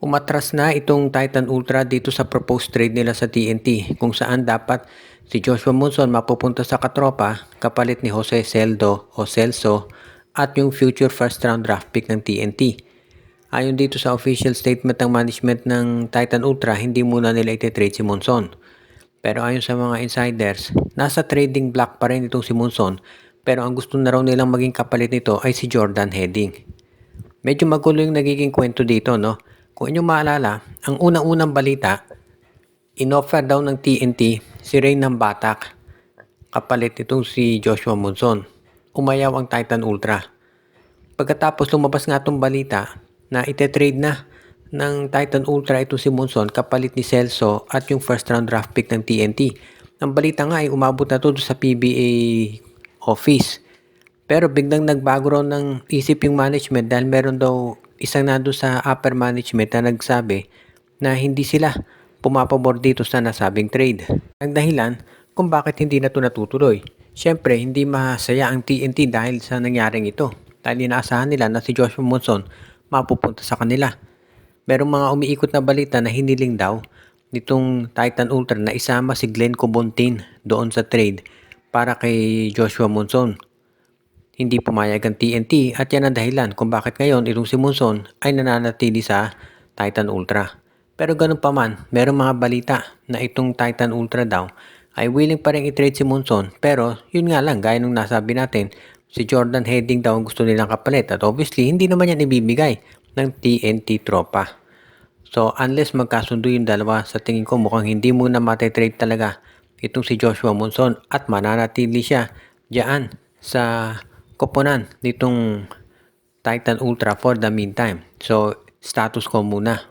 Umatras na itong Titan Ultra dito sa proposed trade nila sa TNT kung saan dapat si Joshua Monson mapupunta sa katropa kapalit ni Jose Celdo o Celso at yung future first round draft pick ng TNT. Ayon dito sa official statement ng management ng Titan Ultra, hindi muna nila ititrade si Monson. Pero ayon sa mga insiders, nasa trading block pa rin itong si Monson, pero ang gusto na raw nilang maging kapalit nito ay si Jordan Heading. Medyo magulo yung nagiging kwento dito, no? Kung inyong maalala, ang unang-unang balita, inoffer daw ng TNT si Rain ng Batak kapalit itong si Joshua Monson. Umayaw ang Titan Ultra. Pagkatapos lumabas nga itong balita na ite-trade na ng Titan Ultra ito si Monson kapalit ni Celso at yung first round draft pick ng TNT. Ang balita nga ay umabot na to sa PBA office. Pero biglang nagbago raw ng isip yung management dahil meron daw isang nando sa upper management na nagsabi na hindi sila pumapabor dito sa nasabing trade. Ang dahilan kung bakit hindi na ito natutuloy. Siyempre, hindi masaya ang TNT dahil sa nangyaring ito. Dahil inaasahan nila na si Joshua Monson mapupunta sa kanila. Merong mga umiikot na balita na hiniling daw nitong Titan Ultra na isama si Glenn Cobontin doon sa trade para kay Joshua Monson. Hindi pumayag ang TNT at yan ang dahilan kung bakit ngayon itong si Monson ay nananatili sa Titan Ultra. Pero ganun pa man, merong mga balita na itong Titan Ultra daw ay willing pa rin i-trade si Monson, pero yun nga lang, gaya nung nasabi natin, si Jordan Heading daw ang gusto nilang kapalit at obviously hindi naman yan ibibigay ng TNT tropa. So unless magkasundo yung dalawa, sa tingin ko mukhang hindi muna matitrade talaga itong si Joshua Monson at mananatili siya diyan sa koponan nitong Titan Ultra for the meantime. So status quo muna.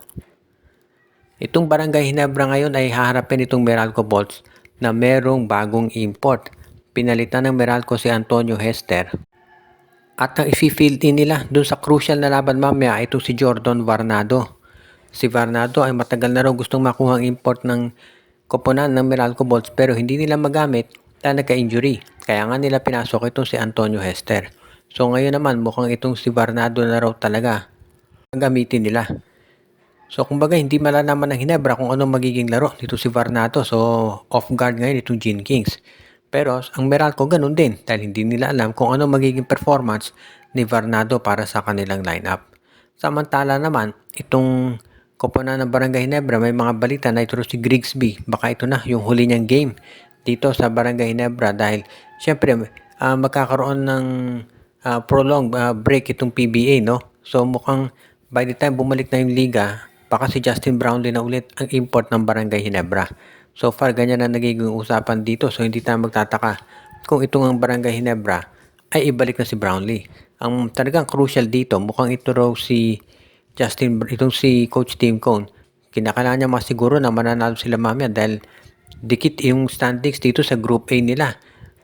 Itong Barangay Ginebra ngayon ay haharapin itong Meralco Bolts na merong bagong import. Pinalitan ng Meralco si Antonio Hester. At ang i-field in nila dun sa crucial na laban mamaya ay itong si Jordan Varnado. Si Varnado ay matagal na raw gustong makuha ang import ng koponan ng Meralco Bolts pero hindi nila magamit dahil nagka-injury. Kaya nga nila pinasok itong si Antonio Hester. So ngayon naman mukhang itong si Varnado na raw talaga ang gamitin nila. So kumbaga hindi malalaman ng Ginebra kung anong magiging laro dito si Varnado. So off guard ngayon itong Gene Kings. Pero ang Meralco ganun din dahil hindi nila alam kung anong magiging performance ni Varnado para sa kanilang lineup. Samantala naman itong koponan ng Barangay Ginebra may mga balita na ito si Grigsby. Baka ito na yung huli niyang game dito sa Barangay Ginebra dahil syempre magkakaroon ng prolonged break itong PBA, no? So mukhang by the time bumalik na yung liga, baka si Justin Brownlee na ulit ang import ng Barangay Ginebra. So far ganyan na nagiging usapan dito, so hindi tayo magtataka kung itong ang Barangay Ginebra ay ibalik na si Brownlee. Ang talagang crucial dito, mukhang ito raw si itong si Coach Tim Cone, kinakailangan niya masiguro na mananalo sila mamaya dahil dikit yung standings dito sa Group A nila.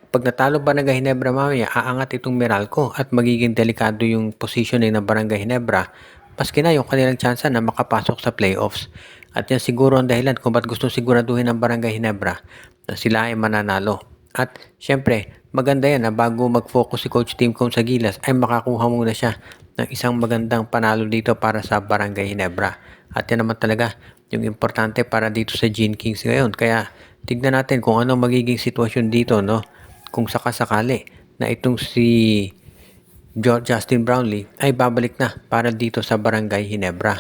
Pag natalo Barangay Ginebra mamaya, aangat itong Meralco at magiging delikado yung positioning ng Barangay Ginebra. Maski na yung kanilang tsansa na makapasok sa playoffs. At yan siguro ang dahilan kung ba't gusto siguraduhin ng Barangay Ginebra na sila ay mananalo. At syempre, maganda yan na bago mag-focus si Coach Tim Cone sa Gilas ay makakuha muna siya ng isang magandang panalo dito para sa Barangay Ginebra. At yan naman talaga yung importante para dito sa Gene Kings ngayon. Kaya tignan natin kung ano magiging sitwasyon dito, no? Kung sakasakali na itong si Justin Brownlee ay babalik na para dito sa Barangay Ginebra.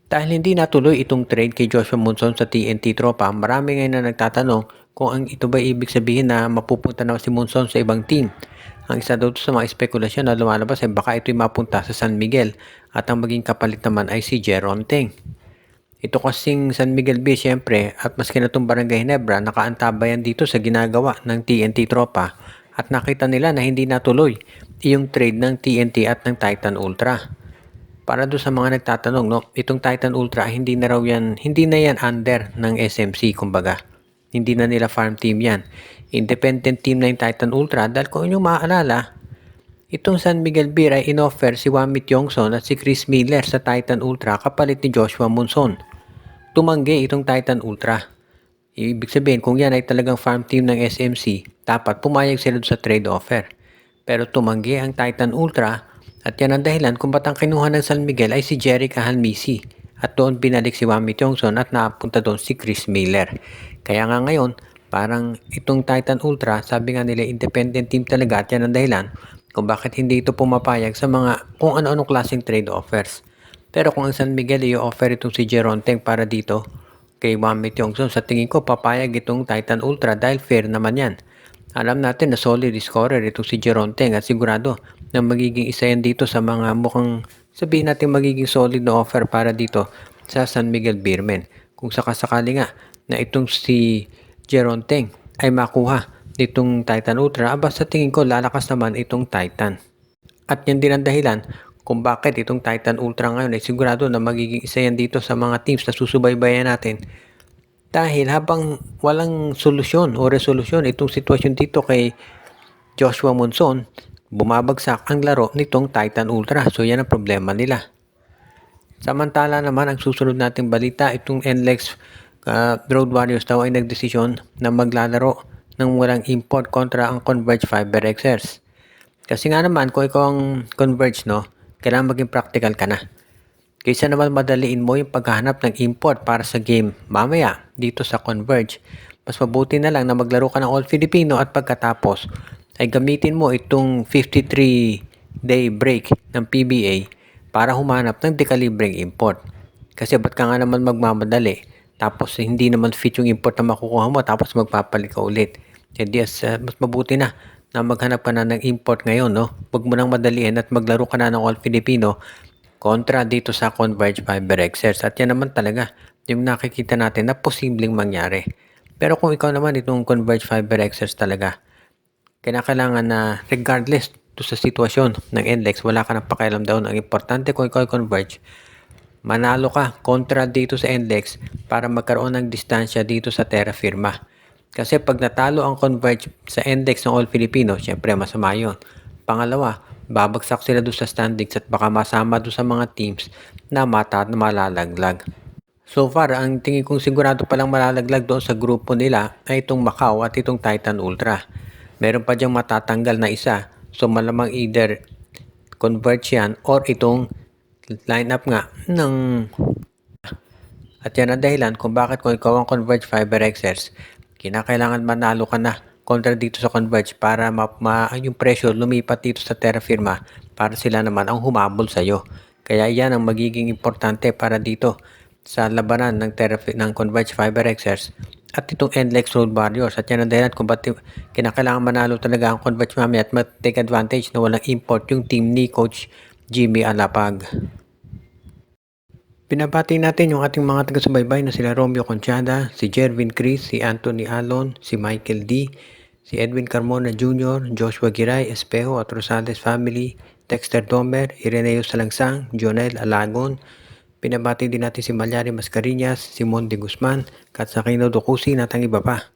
Dahil hindi natuloy itong trade kay Joshua Monson sa TNT tropa, marami ngayon na nagtatanong kung ang ito ba ibig sabihin na mapupunta na si Monson sa ibang team. Ang isa daw sa mga espekulasyon na lumalabas ay baka ito'y mapunta sa San Miguel at ang maging kapalit naman ay si Jeron Teng. Ito kasing San Miguel Bay syempre at maski na itong Barangay Ginebra nakaantabayan dito sa ginagawa ng TNT tropa at nakita nila na hindi natuloy yung trade ng TNT at ng Titan Ultra. Para doon sa mga nagtatanong, no, itong Titan Ultra hindi na yan under ng SMC kumbaga. Hindi na nila farm team yan. Independent team na yung Titan Ultra dahil kung inyong maaalala, itong San Miguel Beer ay inoffer si Wamit Yongson at si Chris Miller sa Titan Ultra kapalit ni Joshua Monson. Tumanggi itong Titan Ultra. Ibig sabihin kung yan ay talagang farm team ng SMC, dapat pumayag sila sa trade offer. Pero tumanggi ang Titan Ultra at yan ang dahilan kung ba't ang kinuha ng San Miguel ay si Jeric Ahalmisi at doon binalik si Wami Tiongson at napunta doon si Chris Miller. Kaya nga ngayon, parang itong Titan Ultra, sabi nga nila independent team talaga at yan ang dahilan kung bakit hindi ito pumapayag sa mga kung ano-anong klaseng trade offers. Pero kung ang San Miguel i-offer itong si Jeron Teng para dito kay Wami Tiongson, sa tingin ko papayag itong Titan Ultra dahil fair naman yan. Alam natin na solid scorer itong si Jeron Teng at sigurado na magiging isa yan dito sa mga mukhang sabihin natin magiging solid na offer para dito sa San Miguel Beermen. Kung sakasakali nga na itong si Jeron Teng ay makuha nitong Titan Ultra, sa tingin ko lalakas naman itong Titan. At yan din ang dahilan kung bakit itong Titan Ultra ngayon ay sigurado na magiging isa yan dito sa mga teams na susubaybayan natin. Dahil habang walang solusyon o resolusyon itong sitwasyon dito kay Joshua Monson, bumabagsak ang laro nitong Titan Ultra. So yan ang problema nila. Samantala naman ang susunod nating balita, itong NLEX Road Warriors daw ay nagdesisyon na maglalaro ng walang import kontra ang Converge Fiber Xers. Kasi nga naman kung ikaw ang Converge, no, kailangan maging practical ka na. Kaysa naman madaliin mo yung paghahanap ng import para sa game mamaya dito sa Converge, mas mabuti na lang na maglaro ka ng All Filipino at pagkatapos ay gamitin mo itong 53-day break ng PBA para humanap ng dekalibreng import. Kasi ba't ka nga naman magmamadali tapos hindi naman fit yung import na makukuha mo tapos magpapalit ka ulit. Hindi, mas mabuti na maghanap ka na ng import ngayon, no? Huwag mo nang madaliin at maglaro ka na ng All Filipino kontra dito sa Converge Fiber Xers. At yan naman talaga yung nakikita natin na posibleng mangyari. Pero kung ikaw naman itong Converge Fiber Xers talaga, kailangan na regardless to sa sitwasyon ng NLEX, wala ka nang pakialam daw. Ang importante kung ikaw ay Converge, manalo ka kontra dito sa NLEX para magkaroon ng distansya dito sa Terra Firma. Kasi pag natalo ang Converge sa NLEX ng All Filipino, syempre masama yun. Pangalawa, babagsak sila doon sa standings at baka masama doon sa mga teams na malalaglag. So far, ang tingin kong sigurado palang malalaglag doon sa grupo nila ay itong Macau at itong Titan Ultra. Meron pa diyang matatanggal na isa. So malamang either Converge yan or itong lineup nga ng... At yan ang dahilan kung bakit kung ikaw ang Converge Fiber Xers, kinakailangan manalo ka na kontra dito sa Converge para yung pressure lumipat dito sa Terra Firma para sila naman ang humabol sa iyo. Kaya yan ang magiging importante para dito sa labanan ng Converge Fiber Xers at itong NLEX Road Warriors. At yan ang dahilan kung ba't kinakailangan manalo talaga ang Converge mamaya at mag-take advantage na walang import yung team ni Coach Jimmy Alapag. Pinabati natin yung ating mga taga-subaybay na sila Romeo Conchada, si Jervin Chris, si Anthony Alon, si Michael D, si Edwin Carmona Jr., Joshua Giray, Espejo at Rosales family, Dexter Domer, Ireneo Salangsang, Jonel Alagon. Pinabati din natin si Malyari Mascarillas, Simon de Guzman, Katsakino Dokusi at ang iba pa.